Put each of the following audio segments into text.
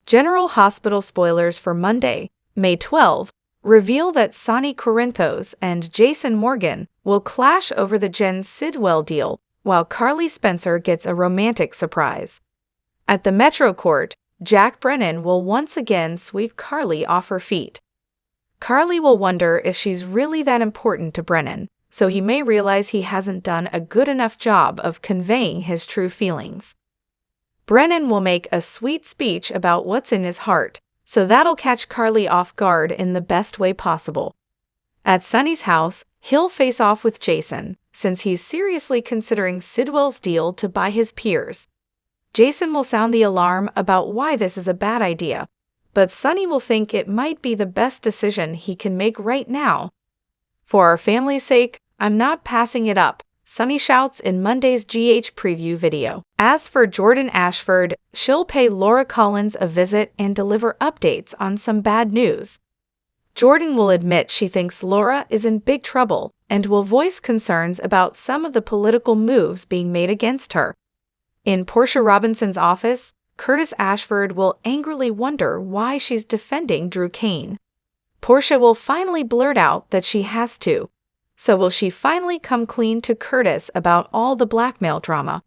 General Hospital spoilers for Monday, May 12, reveal that Sonny and Jason Morgan will clash over the Jen Sidwell deal, while Carly Spencer gets a romantic surprise. At the Metro Court, Jack Brennan will once again sweep Carly off her feet. Carly will wonder if she's really that important to Brennan, so he may realize he hasn't done a good enough job of conveying his true feelings. Brennan will make a sweet speech about what's in his heart, so that'll catch Carly off guard in the best way possible. At Sonny's house, he'll face off with Jason, since he's seriously considering Sidwell's deal to buy his peers. Jason will sound the alarm about why this is a bad idea, but Sonny will think it might be the best decision he can make right now. For our family's sake, I'm not passing it up, Sonny shouts in Monday's GH preview video. As for Jordan Ashford, she'll pay Laura Collins a visit and deliver updates on some bad news. Jordan will admit she thinks Laura is in big trouble and will voice concerns about some of the political moves being made against her. In Portia Robinson's office, Curtis Ashford will angrily wonder why she's defending Drew Kane. Portia will finally blurt out that she has to. So will she finally come clean to Curtis about all the blackmail drama?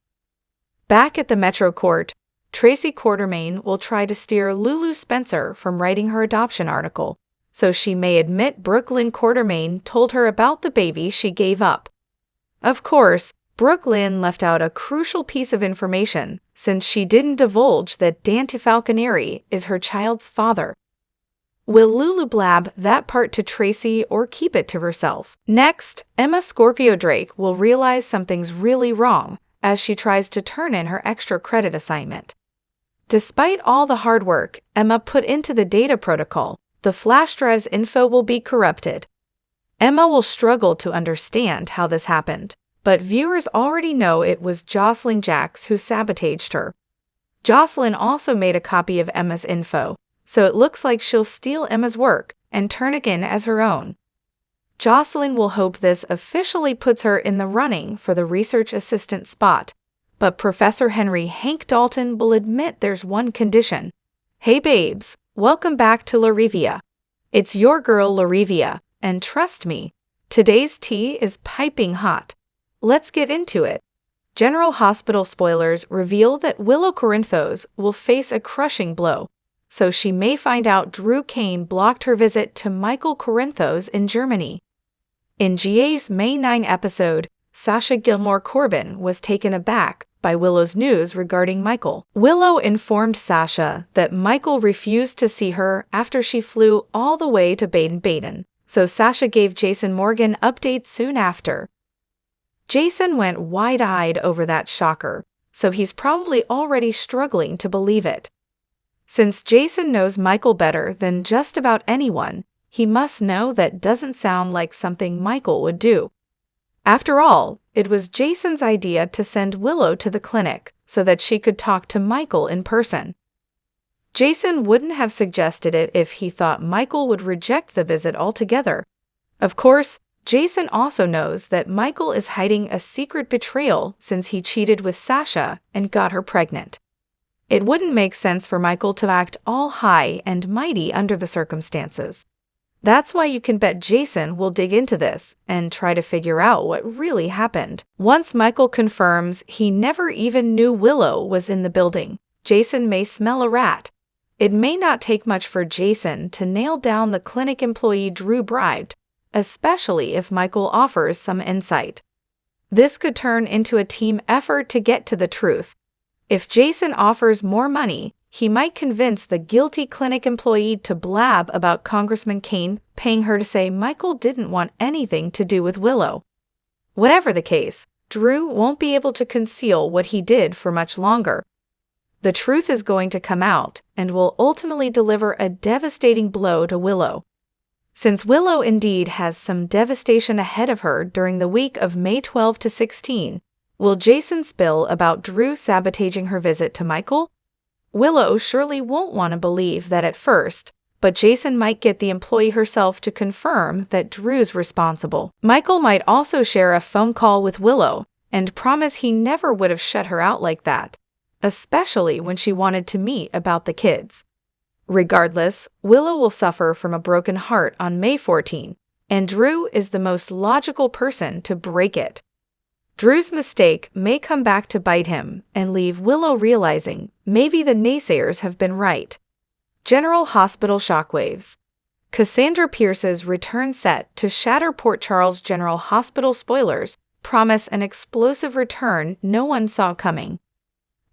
Back at the Metro Court, Tracy Quartermaine will try to steer Lulu Spencer from writing her adoption article, so she may admit Brooklyn Quartermaine told her about the baby she gave up. Of course, Brooklyn left out a crucial piece of information since she didn't divulge that Dante Falconeri is her child's father. Will Lulu blab that part to Tracy or keep it to herself? Next, Emma Scorpio Drake will realize something's really wrong as she tries to turn in her extra credit assignment. Despite all the hard work Emma put into the data protocol, the flash drive's info will be corrupted. Emma will struggle to understand how this happened, but viewers already know it was Jocelyn Jacks who sabotaged her. Jocelyn also made a copy of Emma's info, so it looks like she'll steal Emma's work and turn it in as her own. Jocelyn will hope this officially puts her in the running for the research assistant spot, but Professor Henry Hank Dalton will admit there's one condition. Hey babes, welcome back to Larivia. It's your girl Larivia, and trust me, today's tea is piping hot. Let's get into it. General Hospital spoilers reveal that Willow Corinthos will face a crushing blow, so she may find out Drew Kane blocked her visit to Michael Corinthos in Germany. In GA's May 9 episode, Sasha Gilmore Corbin was taken aback by Willow's news regarding Michael. Willow informed Sasha that Michael refused to see her after she flew all the way to Baden-Baden, so Sasha gave Jason Morgan updates soon after. Jason went wide-eyed over that shocker, so he's probably already struggling to believe it. Since Jason knows Michael better than just about anyone, he must know that doesn't sound like something Michael would do. After all, it was Jason's idea to send Willow to the clinic so that she could talk to Michael in person. Jason wouldn't have suggested it if he thought Michael would reject the visit altogether. Of course, Jason also knows that Michael is hiding a secret betrayal since he cheated with Sasha and got her pregnant. It wouldn't make sense for Michael to act all high and mighty under the circumstances. That's why you can bet Jason will dig into this and try to figure out what really happened. Once Michael confirms he never even knew Willow was in the building, Jason may smell a rat. It may not take much for Jason to nail down the clinic employee Drew bribed, especially if Michael offers some insight. This could turn into a team effort to get to the truth. If Jason offers more money, he might convince the guilty clinic employee to blab about Congressman Kane paying her to say Michael didn't want anything to do with Willow. Whatever the case, Drew won't be able to conceal what he did for much longer. The truth is going to come out and will ultimately deliver a devastating blow to Willow. Since Willow indeed has some devastation ahead of her during the week of May 12 to 16, will Jason spill about Drew sabotaging her visit to Michael? Willow surely won't want to believe that at first, but Jason might get the employee herself to confirm that Drew's responsible. Michael might also share a phone call with Willow and promise he never would have shut her out like that, especially when she wanted to meet about the kids. Regardless, Willow will suffer from a broken heart on May 14, and Drew is the most logical person to break it. Drew's mistake may come back to bite him and leave Willow realizing maybe the naysayers have been right. General Hospital shockwaves. Cassandra Pierce's return set to shatter Port Charles General Hospital spoilers promise an explosive return no one saw coming.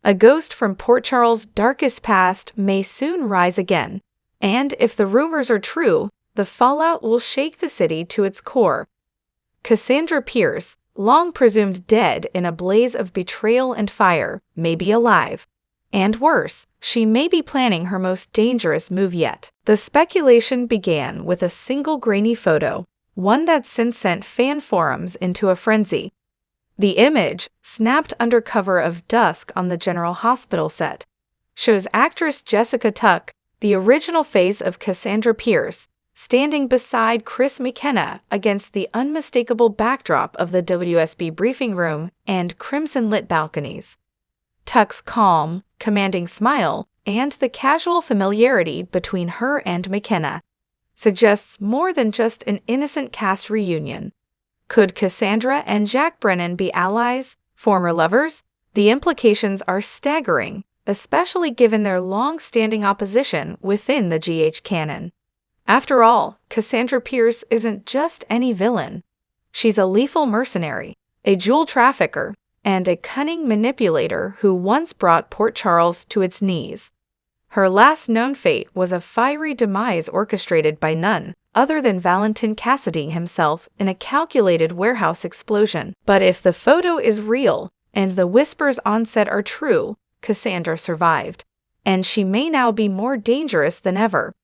A ghost from Port Charles' darkest past may soon rise again, and if the rumors are true, the fallout will shake the city to its core. Cassandra Pierce, long presumed dead in a blaze of betrayal and fire, may be alive. And worse, she may be planning her most dangerous move yet. The speculation began with a single grainy photo, one that since sent fan forums into a frenzy. The image, snapped under cover of dusk on the General Hospital set, shows actress Jessica Tuck, the original face of Cassandra Pierce, standing beside Chris McKenna against the unmistakable backdrop of the WSB briefing room and crimson-lit balconies. Tuck's calm, commanding smile, and the casual familiarity between her and McKenna suggests more than just an innocent cast reunion. Could Cassandra and Jack Brennan be allies, former lovers? The implications are staggering, especially given their long-standing opposition within the GH canon. After all, Cassandra Pierce isn't just any villain. She's a lethal mercenary, a jewel trafficker, and a cunning manipulator who once brought Port Charles to its knees. Her last known fate was a fiery demise orchestrated by none other than Valentin Cassadine himself in a calculated warehouse explosion. But if the photo is real and the whispers on set are true, Cassandra survived, and she may now be more dangerous than ever.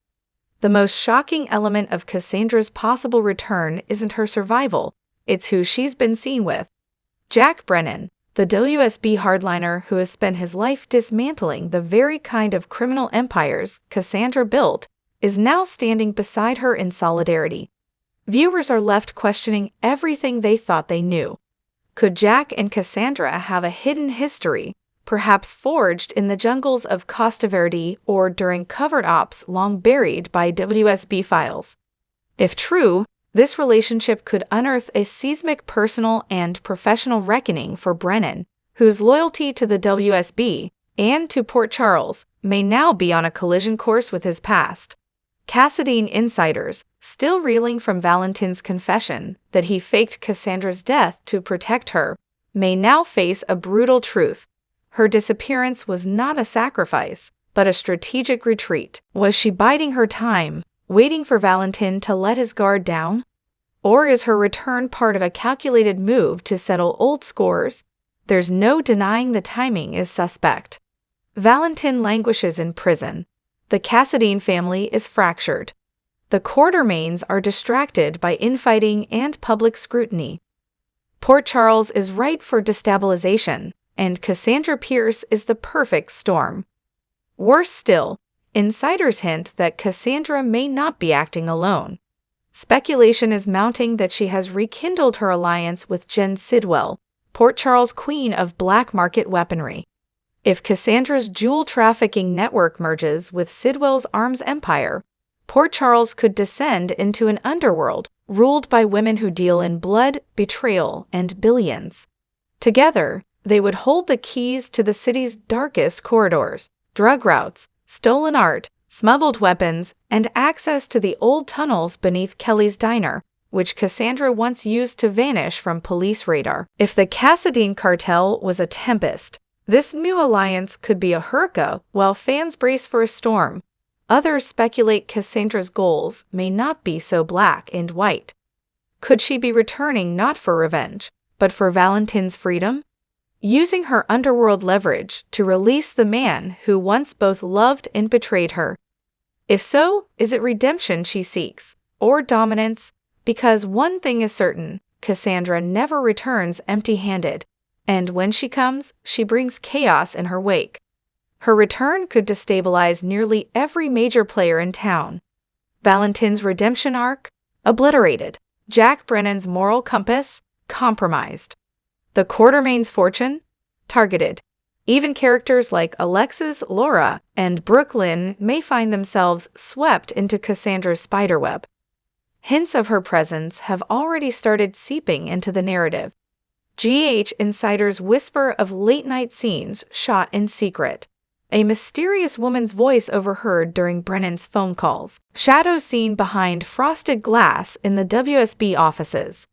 The most shocking element of Cassandra's possible return isn't her survival, it's who she's been seen with. Jack Brennan, the WSB hardliner who has spent his life dismantling the very kind of criminal empires Cassandra built, is now standing beside her in solidarity. Viewers are left questioning everything they thought they knew. Could Jack and Cassandra have a hidden history, perhaps forged in the jungles of Costa Verde or during covert ops long buried by WSB files? If true, this relationship could unearth a seismic personal and professional reckoning for Brennan, whose loyalty to the WSB and to Port Charles may now be on a collision course with his past. Cassadine insiders, still reeling from Valentin's confession that he faked Cassandra's death to protect her, may now face a brutal truth. Her disappearance was not a sacrifice, but a strategic retreat. Was she biding her time, waiting for Valentin to let his guard down? Or is her return part of a calculated move to settle old scores? There's no denying the timing is suspect. Valentin languishes in prison. The Cassadine family is fractured. The Quartermains are distracted by infighting and public scrutiny. Port Charles is ripe for destabilization, and Cassandra Pierce is the perfect storm. Worse still, insiders hint that Cassandra may not be acting alone. Speculation is mounting that she has rekindled her alliance with Jen Sidwell, Port Charles' queen of black market weaponry. If Cassandra's jewel trafficking network merges with Sidwell's arms empire, Port Charles could descend into an underworld ruled by women who deal in blood, betrayal, and billions. Together, they would hold the keys to the city's darkest corridors, drug routes, stolen art, smuggled weapons, and access to the old tunnels beneath Kelly's diner, which Cassandra once used to vanish from police radar. If the Cassadine cartel was a tempest, this new alliance could be a hurricane while fans brace for a storm. Others speculate Cassandra's goals may not be so black and white. Could she be returning not for revenge, but for Valentin's freedom? Using her underworld leverage to release the man who once both loved and betrayed her. If so, is it redemption she seeks, or dominance? Because one thing is certain, Cassandra never returns empty-handed, and when she comes, she brings chaos in her wake. Her return could destabilize nearly every major player in town. Valentin's redemption arc? Obliterated. Jack Brennan's moral compass? Compromised. The Quartermain's fortune? Targeted. Even characters like Alexis, Laura, and Brooklyn may find themselves swept into Cassandra's spiderweb. Hints of her presence have already started seeping into the narrative. GH insiders whisper of late-night scenes shot in secret. A mysterious woman's voice overheard during Brennan's phone calls. Shadows seen behind frosted glass in the WSB offices.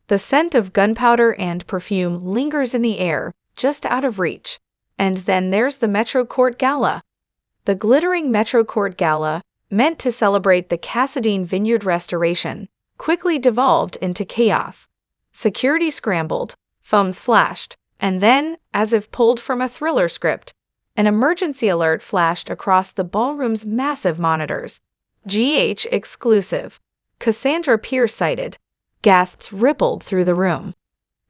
The scent of gunpowder and perfume lingers in the air, just out of reach. And then there's the Metro Court Gala. The glittering Metro Court Gala, meant to celebrate the Cassadine Vineyard restoration, quickly devolved into chaos. Security scrambled, phones flashed, and then, as if pulled from a thriller script, an emergency alert flashed across the ballroom's massive monitors. GH exclusive. Cassandra Pierce sighted. Gasps rippled through the room.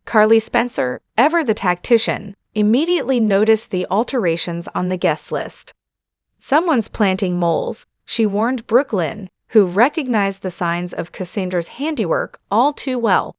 Carly Spencer, ever the tactician, immediately noticed the alterations on the guest list. Someone's planting moles, she warned Brooklyn, who recognized the signs of Cassandra's handiwork all too well.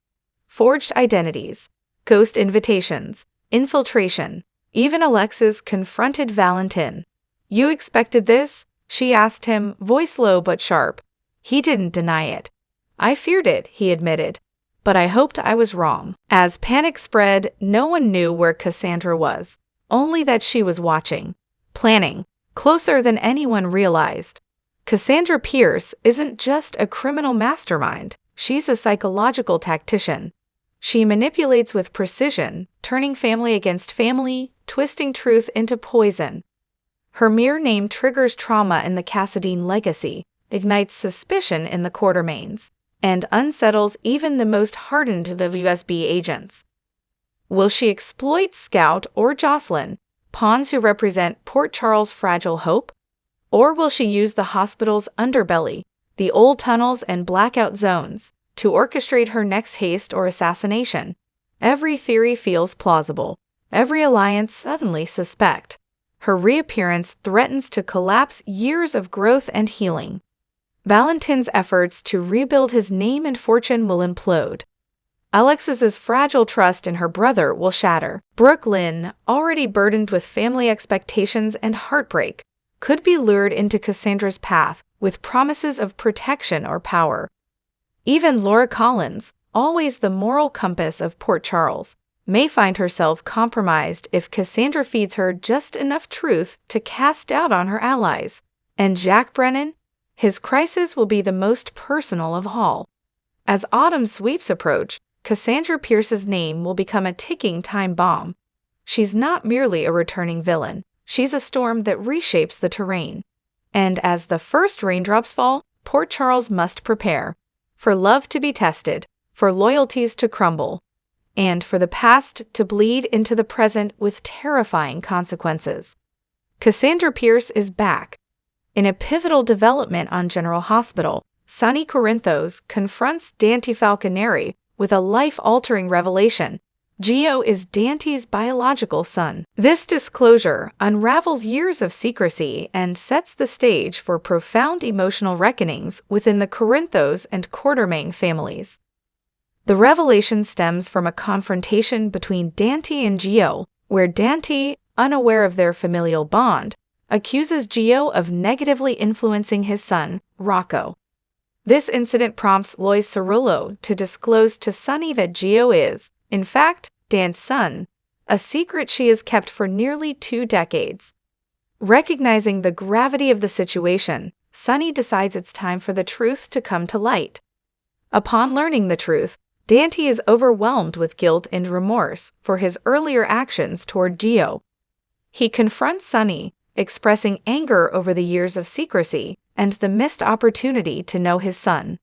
Forged identities, ghost invitations, infiltration. Even Alexis confronted Valentin. "You expected this?" she asked him, voice low but sharp. He didn't deny it. "I feared it," he admitted. "But I hoped I was wrong." As panic spread, no one knew where Cassandra was, only that she was watching, planning, closer than anyone realized. Cassandra Pierce isn't just a criminal mastermind, she's a psychological tactician. She manipulates with precision, turning family against family, twisting truth into poison. Her mere name triggers trauma in the Cassadine legacy, ignites suspicion in the Quartermaines, and unsettles even the most hardened of WSB agents. Will she exploit Scout or Jocelyn, pawns who represent Port Charles' fragile hope? Or will she use the hospital's underbelly, the old tunnels and blackout zones, to orchestrate her next haste or assassination? Every theory feels plausible. Every alliance suddenly suspect. Her reappearance threatens to collapse years of growth and healing. Valentin's efforts to rebuild his name and fortune will implode. Alexis's fragile trust in her brother will shatter. Brooklyn, already burdened with family expectations and heartbreak, could be lured into Cassandra's path with promises of protection or power. Even Laura Collins, always the moral compass of Port Charles, may find herself compromised if Cassandra feeds her just enough truth to cast doubt on her allies. And Jack Brennan? His crisis will be the most personal of all. As autumn sweeps approach, Cassandra Pierce's name will become a ticking time bomb. She's not merely a returning villain. She's a storm that reshapes the terrain. And as the first raindrops fall, Port Charles must prepare. For love to be tested, for loyalties to crumble, and for the past to bleed into the present with terrifying consequences. Cassandra Pierce is back. In a pivotal development on General Hospital, Sonny Corinthos confronts Dante Falconeri with a life-altering revelation. Gio is Dante's biological son. This disclosure unravels years of secrecy and sets the stage for profound emotional reckonings within the Corinthos and Quartermaine families. The revelation stems from a confrontation between Dante and Gio, where Dante, unaware of their familial bond, accuses Gio of negatively influencing his son, Rocco. This incident prompts Lois Cerullo to disclose to Sonny that Gio is, in fact, Dan's son, a secret she has kept for nearly 2 decades. Recognizing the gravity of the situation, Sonny decides it's time for the truth to come to light. Upon learning the truth, Dante is overwhelmed with guilt and remorse for his earlier actions toward Gio. He confronts Sonny, expressing anger over the years of secrecy and the missed opportunity to know his son.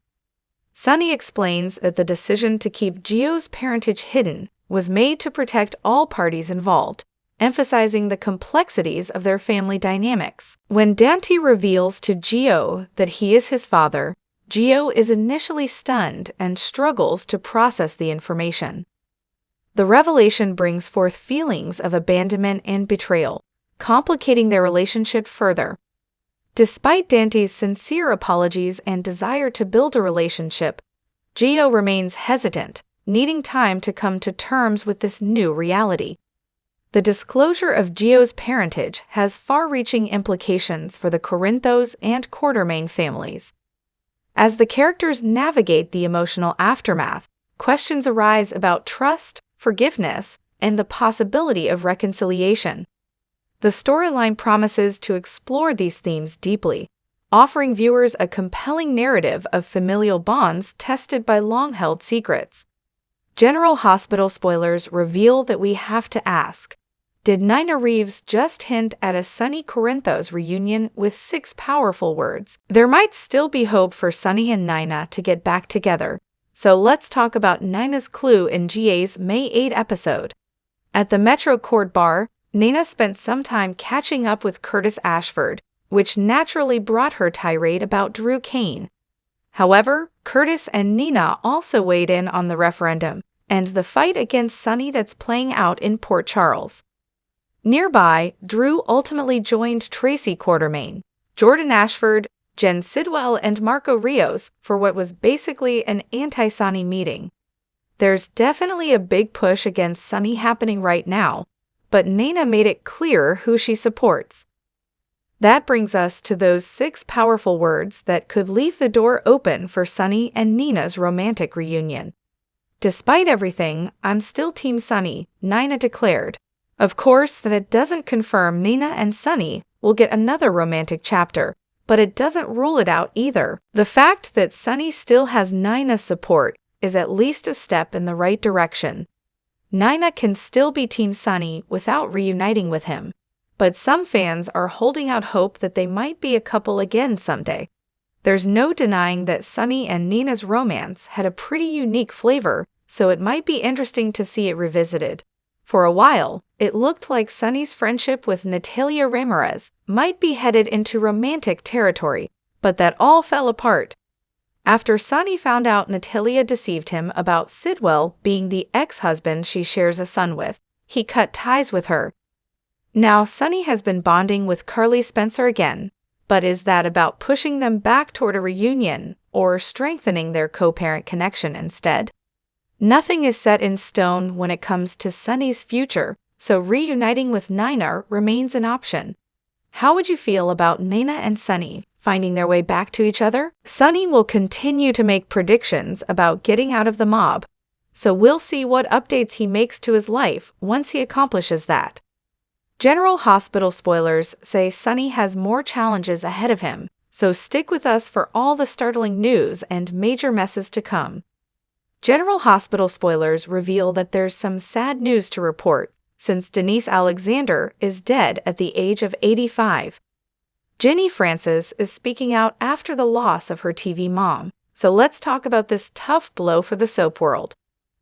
Sonny explains that the decision to keep Gio's parentage hidden was made to protect all parties involved, emphasizing the complexities of their family dynamics. When Dante reveals to Gio that he is his father, Gio is initially stunned and struggles to process the information. The revelation brings forth feelings of abandonment and betrayal, complicating their relationship further. Despite Dante's sincere apologies and desire to build a relationship, Gio remains hesitant, needing time to come to terms with this new reality. The disclosure of Gio's parentage has far-reaching implications for the Corinthos and Quartermain families. As the characters navigate the emotional aftermath, questions arise about trust, forgiveness, and the possibility of reconciliation. The storyline promises to explore these themes deeply, offering viewers a compelling narrative of familial bonds tested by long-held secrets. General Hospital spoilers reveal that we have to ask, did Nina Reeves just hint at a Sonny Corinthos reunion with 6 powerful words? There might still be hope for Sonny and Nina to get back together, so let's talk about Nina's clue in GA's May 8 episode. At the Metro Court bar, Nina spent some time catching up with Curtis Ashford, which naturally brought her tirade about Drew Kane. However, Curtis and Nina also weighed in on the referendum and the fight against Sonny that's playing out in Port Charles. Nearby, Drew ultimately joined Tracy Quartermain, Jordan Ashford, Jen Sidwell, and Marco Rios for what was basically an anti-Sonny meeting. There's definitely a big push against Sonny happening right now, but Nina made it clear who she supports. That brings us to those 6 powerful words that could leave the door open for Sonny and Nina's romantic reunion. Despite everything, I'm still Team Sonny, Nina declared. Of course, that doesn't confirm Nina and Sonny will get another romantic chapter, but it doesn't rule it out either. The fact that Sonny still has Nina's support is at least a step in the right direction. Nina can still be Team Sonny without reuniting with him, but some fans are holding out hope that they might be a couple again someday. There's no denying that Sonny and Nina's romance had a pretty unique flavor, so it might be interesting to see it revisited. For a while, it looked like Sonny's friendship with Natalia Ramirez might be headed into romantic territory, but that all fell apart. After Sonny found out Natalia deceived him about Sidwell being the ex-husband she shares a son with, he cut ties with her. Now Sonny has been bonding with Carly Spencer again, but is that about pushing them back toward a reunion or strengthening their co-parent connection instead? Nothing is set in stone when it comes to Sonny's future, so reuniting with Nina remains an option. How would you feel about Nina and Sonny finding their way back to each other? Sonny will continue to make predictions about getting out of the mob, so we'll see what updates he makes to his life once he accomplishes that. General Hospital spoilers say Sonny has more challenges ahead of him, so stick with us for all the startling news and major messes to come. General Hospital spoilers reveal that there's some sad news to report, since Denise Alexander is dead at the age of 85. Jenny Francis is speaking out after the loss of her TV mom, so let's talk about this tough blow for the soap world.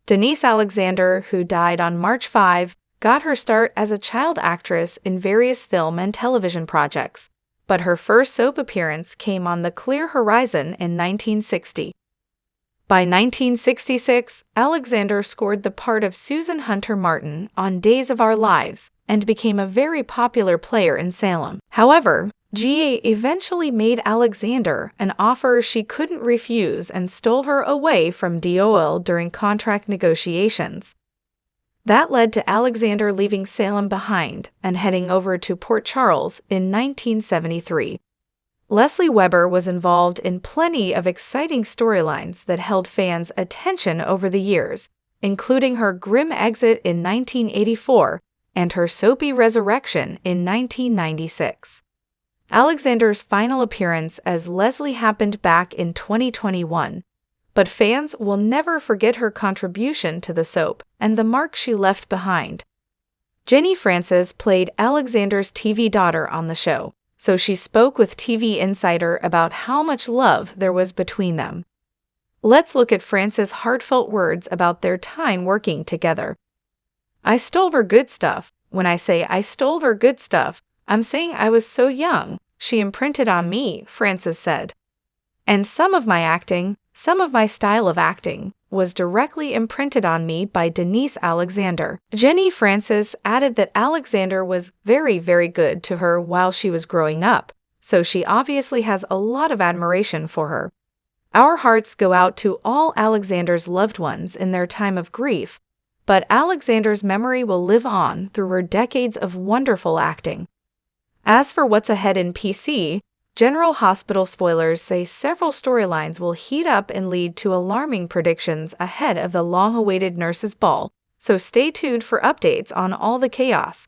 Denise Alexander, who died on March 5, got her start as a child actress in various film and television projects, but her first soap appearance came on The Clear Horizon in 1960. By 1966, Alexander scored the part of Susan Hunter Martin on Days of Our Lives and became a very popular player in Salem. However, GA eventually made Alexander an offer she couldn't refuse and stole her away from DOL during contract negotiations. That led to Alexander leaving Salem behind and heading over to Port Charles in 1973. Leslie Weber was involved in plenty of exciting storylines that held fans' attention over the years, including her grim exit in 1984 and her soapy resurrection in 1996. Alexander's final appearance as Leslie happened back in 2021, but fans will never forget her contribution to the soap and the mark she left behind. Jenny Francis played Alexander's TV daughter on the show, so she spoke with TV Insider about how much love there was between them. Let's look at Francis' heartfelt words about their time working together. "I stole her good stuff. When I say I stole her good stuff, I'm saying I was so young. She imprinted on me," Francis said. "And some of my acting, some of my style of acting, was directly imprinted on me by Denise Alexander." Jenny Francis added that Alexander was very, very good to her while she was growing up, so she obviously has a lot of admiration for her. "Our hearts go out to all Alexander's loved ones in their time of grief. but Alexander's memory will live on through her decades of wonderful acting. As for what's ahead in PC, General Hospital spoilers say several storylines will heat up and lead to alarming predictions ahead of the long-awaited Nurses' Ball, so stay tuned for updates on all the chaos.